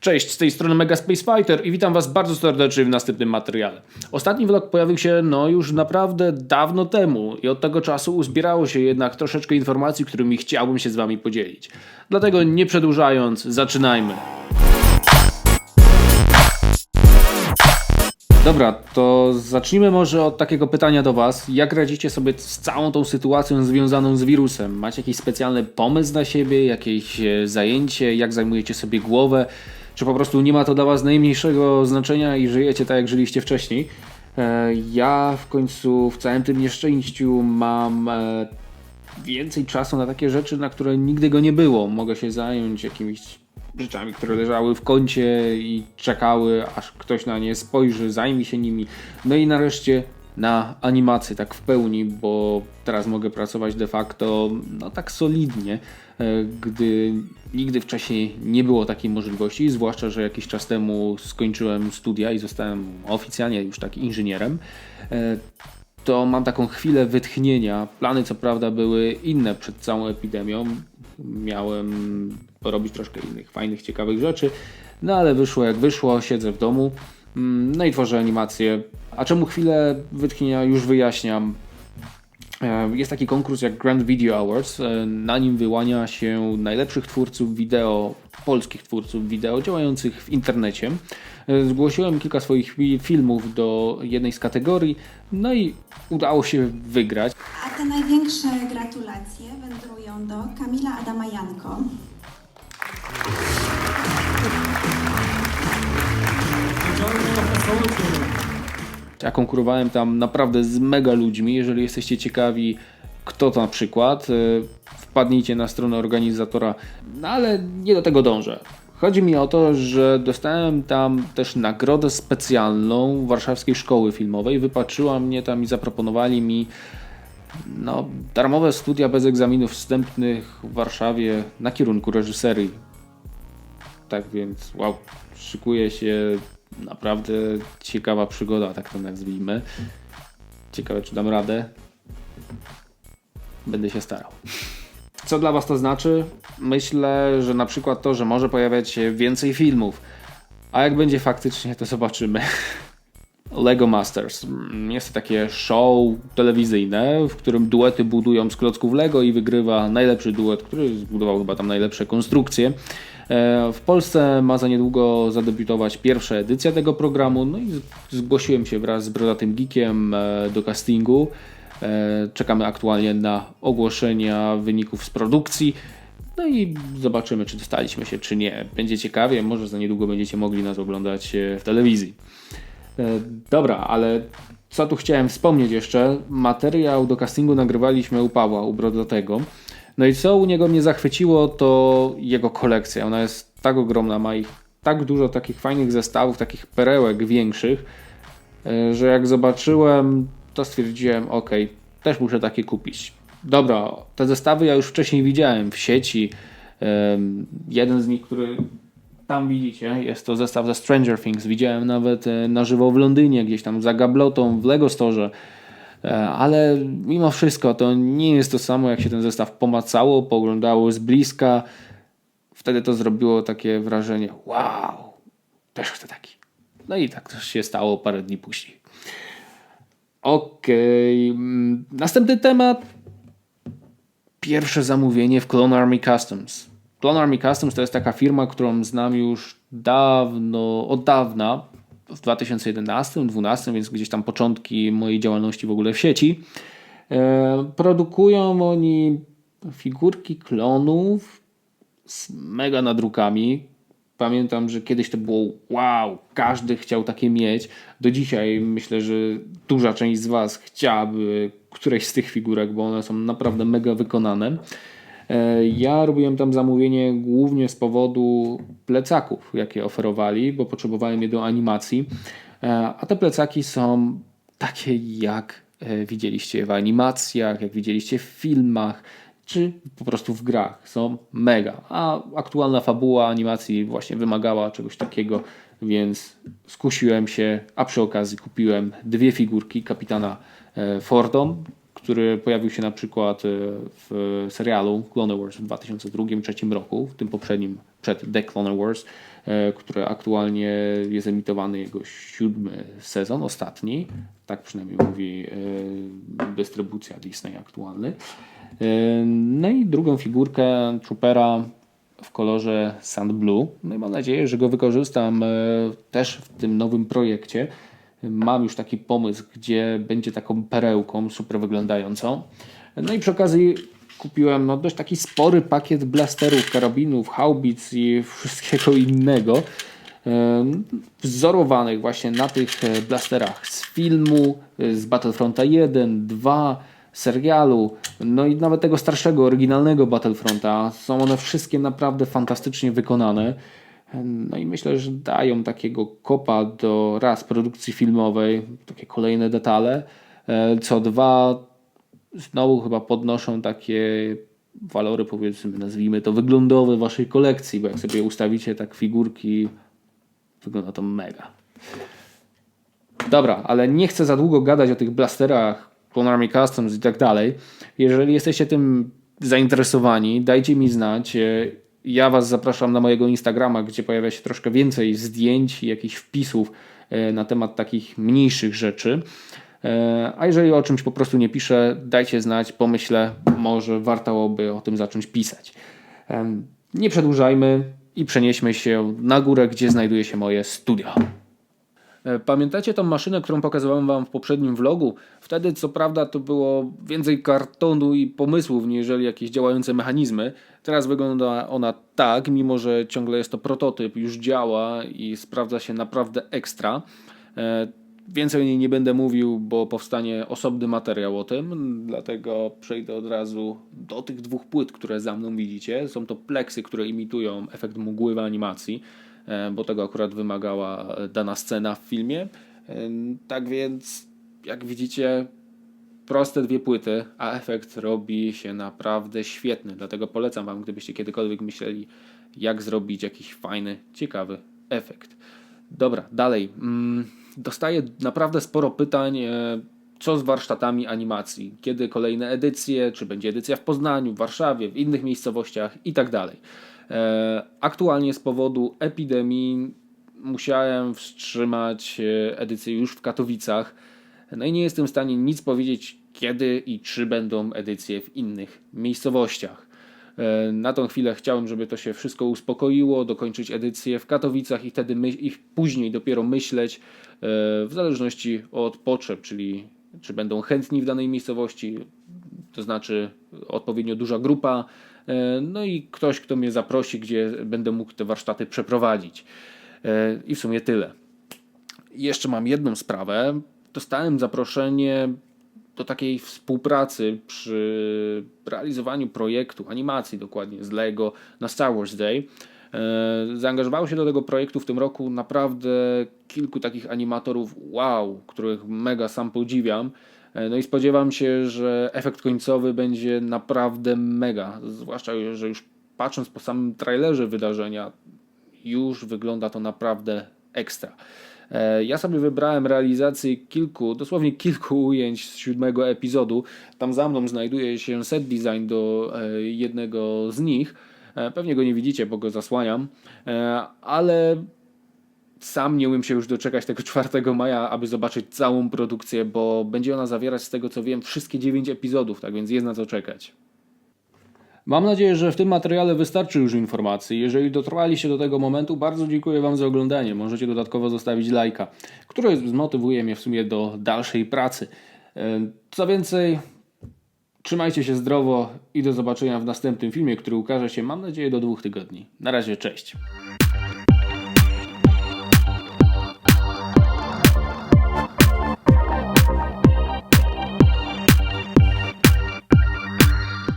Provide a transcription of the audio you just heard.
Cześć, z tej strony Mega Space Fighter i witam Was bardzo serdecznie w następnym materiale. Ostatni vlog pojawił się już naprawdę dawno temu i od tego czasu uzbierało się jednak troszeczkę informacji, którymi chciałbym się z Wami podzielić. Dlatego nie przedłużając, zaczynajmy. Dobra, to zacznijmy może od takiego pytania do Was. Jak radzicie sobie z całą tą sytuacją związaną z wirusem? Macie jakiś specjalny pomysł na siebie, jakieś zajęcie, jak zajmujecie sobie głowę? Czy po prostu nie ma to dla Was najmniejszego znaczenia i żyjecie tak, jak żyliście wcześniej? Ja w końcu w całym tym nieszczęściu mam więcej czasu na takie rzeczy, na które nigdy go nie było. Mogę się zająć jakimiś rzeczami, które leżały w kącie i czekały, aż ktoś na nie spojrzy, zajmie się nimi. No i nareszcie na animację tak w pełni, bo teraz mogę pracować de facto tak solidnie, gdy nigdy wcześniej nie było takiej możliwości, zwłaszcza, że jakiś czas temu skończyłem studia i zostałem oficjalnie już tak inżynierem. To mam taką chwilę wytchnienia. Plany co prawda były inne przed całą epidemią. Miałem porobić troszkę innych fajnych, ciekawych rzeczy. No ale wyszło jak wyszło, siedzę w domu. No i tworzę animację. A czemu chwilę wytchnienia? Już wyjaśniam. Jest taki konkurs jak Grand Video Awards. Na nim wyłania się najlepszych twórców wideo, polskich twórców wideo działających w internecie. Zgłosiłem kilka swoich filmów do jednej z kategorii, no i udało się wygrać. A te największe gratulacje wędrują do Kamila Adama Janko. Ja konkurowałem tam naprawdę z mega ludźmi. Jeżeli jesteście ciekawi, kto to na przykład, wpadnijcie na stronę organizatora, no ale nie do tego dążę. Chodzi mi o to, że dostałem tam też nagrodę specjalną Warszawskiej Szkoły Filmowej. Wypatrzyła mnie tam i zaproponowali mi darmowe studia bez egzaminów wstępnych w Warszawie na kierunku reżyserii. Tak więc szykuje się naprawdę ciekawa przygoda, tak to nazwijmy. Ciekawe, czy dam radę. Będę się starał. Co dla Was to znaczy? Myślę, że na przykład to, że może pojawiać się więcej filmów. A jak będzie faktycznie, to zobaczymy. Lego Masters. Jest to takie show telewizyjne, w którym duety budują z klocków Lego i wygrywa najlepszy duet, który zbudował chyba tam najlepsze konstrukcje. W Polsce ma za niedługo zadebiutować pierwsza edycja tego programu, no i zgłosiłem się wraz z Brodatym Geekiem do castingu. Czekamy aktualnie na ogłoszenia wyników z produkcji. No i zobaczymy, czy dostaliśmy się, czy nie. Będzie ciekawie, może za niedługo będziecie mogli nas oglądać w telewizji. Dobra, ale co tu chciałem wspomnieć jeszcze? Materiał do castingu nagrywaliśmy u Pawła, u Brodatego. No i co u niego mnie zachwyciło, to jego kolekcja. Ona jest tak ogromna, ma ich tak dużo takich fajnych zestawów, takich perełek większych, że jak zobaczyłem, to stwierdziłem, też muszę takie kupić. Dobra, te zestawy ja już wcześniej widziałem w sieci. Jeden z nich, który tam widzicie, jest to zestaw ze Stranger Things. Widziałem nawet na żywo w Londynie, gdzieś tam za gablotą w Lego Store. Ale mimo wszystko to nie jest to samo, jak się ten zestaw pomacało, pooglądało z bliska. Wtedy to zrobiło takie wrażenie, wow, też chcę taki. No i tak też się stało parę dni później. Następny temat. Pierwsze zamówienie w Clone Army Customs. Clone Army Customs to jest taka firma, którą znam już od dawna, w 2011-2012, więc gdzieś tam początki mojej działalności w ogóle w sieci. Produkują oni figurki klonów z mega nadrukami. Pamiętam, że kiedyś to było wow, każdy chciał takie mieć. Do dzisiaj myślę, że duża część z Was chciałaby któreś z tych figurek, bo one są naprawdę mega wykonane. Ja robiłem tam zamówienie głównie z powodu plecaków, jakie oferowali, bo potrzebowałem je do animacji. A te plecaki są takie, jak widzieliście w animacjach, jak widzieliście w filmach, czy po prostu w grach. Są mega. A aktualna fabuła animacji właśnie wymagała czegoś takiego, więc skusiłem się, a przy okazji kupiłem 2 figurki kapitana Fordo, który pojawił się na przykład w serialu Clone Wars w 2002-2003 roku, w tym poprzednim przed The Clone Wars, które aktualnie jest emitowany jego 7. sezon, ostatni. Tak przynajmniej mówi dystrybucja Disney aktualny. No i drugą figurkę Troopera w kolorze Sand Blue. No i mam nadzieję, że go wykorzystam też w tym nowym projekcie. Mam już taki pomysł, gdzie będzie taką perełką super wyglądającą. No i przy okazji kupiłem dość taki spory pakiet blasterów, karabinów, haubic i wszystkiego innego wzorowanych właśnie na tych blasterach z filmu, z Battlefronta 1, 2, serialu, no i nawet tego starszego, oryginalnego Battlefronta. Są one wszystkie naprawdę fantastycznie wykonane. No i myślę, że dają takiego kopa do raz produkcji filmowej, takie kolejne detale. Co dwa, znowu chyba podnoszą takie walory, powiedzmy, nazwijmy to wyglądowe waszej kolekcji, bo jak sobie ustawicie tak figurki, wygląda to mega. Dobra, ale nie chcę za długo gadać o tych blasterach, Clone Army Customs i tak dalej. Jeżeli jesteście tym zainteresowani, dajcie mi znać. Ja was zapraszam na mojego Instagrama, gdzie pojawia się troszkę więcej zdjęć i jakichś wpisów na temat takich mniejszych rzeczy. A jeżeli o czymś po prostu nie piszę, dajcie znać, pomyślę, może warto by o tym zacząć pisać. Nie przedłużajmy i przenieśmy się na górę, gdzie znajduje się moje studio. Pamiętacie tą maszynę, którą pokazywałem wam w poprzednim vlogu? Wtedy co prawda to było więcej kartonu i pomysłów, niżeli jakieś działające mechanizmy. Teraz wygląda ona tak, mimo że ciągle jest to prototyp, już działa i sprawdza się naprawdę ekstra. Więcej o niej nie będę mówił, bo powstanie osobny materiał o tym, dlatego przejdę od razu do tych 2 płyt, które za mną widzicie. Są to pleksy, które imitują efekt mgły w animacji, bo tego akurat wymagała dana scena w filmie. Tak więc, jak widzicie, proste 2 płyty, a efekt robi się naprawdę świetny. Dlatego polecam wam, gdybyście kiedykolwiek myśleli, jak zrobić jakiś fajny, ciekawy efekt. Dobra, dalej. Dostaję naprawdę sporo pytań, co z warsztatami animacji, kiedy kolejne edycje, czy będzie edycja w Poznaniu, w Warszawie, w innych miejscowościach i tak dalej. Aktualnie z powodu epidemii musiałem wstrzymać edycję już w Katowicach. No i nie jestem w stanie nic powiedzieć, kiedy i czy będą edycje w innych miejscowościach. Na tą chwilę chciałem, żeby to się wszystko uspokoiło, dokończyć edycję w Katowicach i wtedy później dopiero myśleć w zależności od potrzeb, czyli czy będą chętni w danej miejscowości, to znaczy odpowiednio duża grupa, no i ktoś, kto mnie zaprosi, gdzie będę mógł te warsztaty przeprowadzić. I w sumie tyle. Jeszcze mam jedną sprawę. Dostałem zaproszenie do takiej współpracy przy realizowaniu projektu, animacji dokładnie z Lego na Star Wars Day. Zaangażowało się do tego projektu w tym roku naprawdę kilku takich animatorów, których mega sam podziwiam. No i spodziewam się, że efekt końcowy będzie naprawdę mega. Zwłaszcza, że już patrząc po samym trailerze wydarzenia, już wygląda to naprawdę ekstra. Ja sobie wybrałem realizację dosłownie kilku ujęć z 7. epizodu. Tam za mną znajduje się set design do jednego z nich. Pewnie go nie widzicie, bo go zasłaniam, ale sam nie umiem się już doczekać tego 4 maja, aby zobaczyć całą produkcję, bo będzie ona zawierać, z tego co wiem, wszystkie 9 epizodów, tak więc jest na co czekać. Mam nadzieję, że w tym materiale wystarczy już informacji. Jeżeli dotrwaliście do tego momentu, bardzo dziękuję wam za oglądanie. Możecie dodatkowo zostawić lajka, który zmotywuje mnie w sumie do dalszej pracy. Co więcej, trzymajcie się zdrowo i do zobaczenia w następnym filmie, który ukaże się, mam nadzieję, do 2 tygodni. Na razie, cześć.